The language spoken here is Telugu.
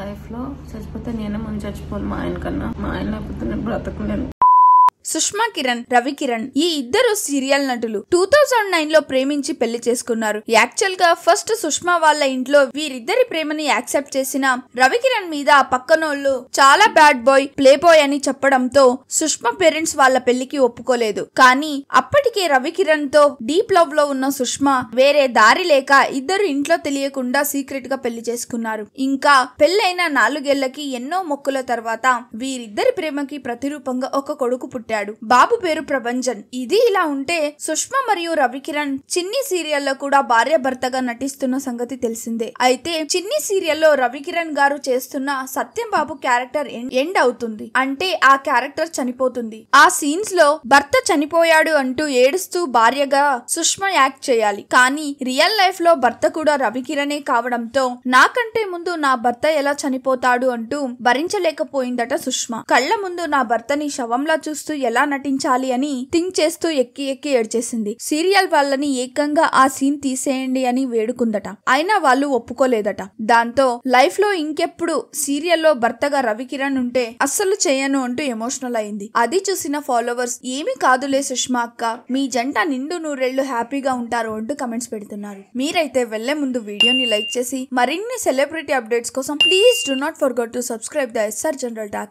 లైఫ్ లో చచ్చిపోతే నేనే ముందు చచ్చిపోవాలి మా ఆయన కన్నా. మా ఆయన లేకపోతే నేను బ్రతకలేను. సుష్మా కిరణ్, రవి కిరణ్ ఈ ఇద్దరు సీరియల్ నటులు 2009 లో ప్రేమించి పెళ్లి చేసుకున్నారు. యాక్చువల్ గా ఫస్ట్ సుష్మా వాళ్ళ ఇంట్లో వీరిద్దరి ప్రేమని యాక్సెప్ట్ చేసిన రవి కిరణ్ మీద పక్కనోళ్ళు చాలా బ్యాడ్ బాయ్, ప్లే బాయ్ అని చెప్పడంతో సుష్మా పేరెంట్స్ వాళ్ళ పెళ్లికి ఒప్పుకోలేదు. కానీ అప్పటికే రవి కిరణ్ తో డీప్ లవ్ లో ఉన్న సుష్మా వేరే దారి లేక ఇద్దరు ఇంట్లో తెలియకుండా సీక్రెట్ గా పెళ్లి చేసుకున్నారు. ఇంకా పెళ్లైన 4 ఏళ్లకి ఎన్నో మొక్కుల తర్వాత వీరిద్దరి ప్రేమకి ప్రతిరూపంగా ఒక కొడుకు పుట్టాడు. బాబు పేరు ప్రభంజన్. ఇది ఇలా ఉంటే సుష్మా మరియు రవి కిరణ్ చిన్ని సీరియల్లో కూడా భార్య భర్తగా నటిస్తున్న సంగతి తెలిసిందే. అయితే చిన్ని సీరియల్లో రవి కిరణ్ గారు చేస్తున్న సత్యం బాబు క్యారెక్టర్ ఎండ్ అవుతుంది. అంటే ఆ క్యారెక్టర్ చనిపోతుంది. ఆ సీన్స్ లో భర్త చనిపోయాడు అంటూ ఏడుస్తూ భార్యగా సుష్మా యాక్ట్ చేయాలి. కానీ రియల్ లైఫ్ లో భర్త కూడా రవి కిరణే కావడంతో నాకంటే ముందు నా భర్త ఎలా చనిపోతాడు అంటూ భరించలేకపోయిందట సుష్మా. కళ్ల ముందు నా భర్తని శవంలా చూస్తూ ఎలా నటించాలి అని థింక్ చేస్తూ ఎక్కి ఎక్కి ఏడ్చేసింది. సీరియల్ వాళ్ళని ఏకంగా ఆ సీన్ తీసేయండి అని వేడుకుందట. అయినా వాళ్ళు ఒప్పుకోలేదట. దాంతో లైఫ్ లో ఇంకెప్పుడు సీరియల్లో భర్తగా రవి కిరణ్ ఉంటే అస్సలు చేయను అంటూ ఎమోషనల్ అయింది. అది చూసిన ఫాలోవర్స్ ఏమీ కాదులే సుష్మా అక్క, మీ జంట నిండు నూరేళ్లు హ్యాపీగా ఉంటారు అంటూ కమెంట్స్ పెడుతున్నారు. మీరైతే వెళ్లే ముందు వీడియోని లైక్ చేసి మరిన్ని సెలబ్రిటీ అప్డేట్స్ కోసం please do not forget to subscribe the SR general talks.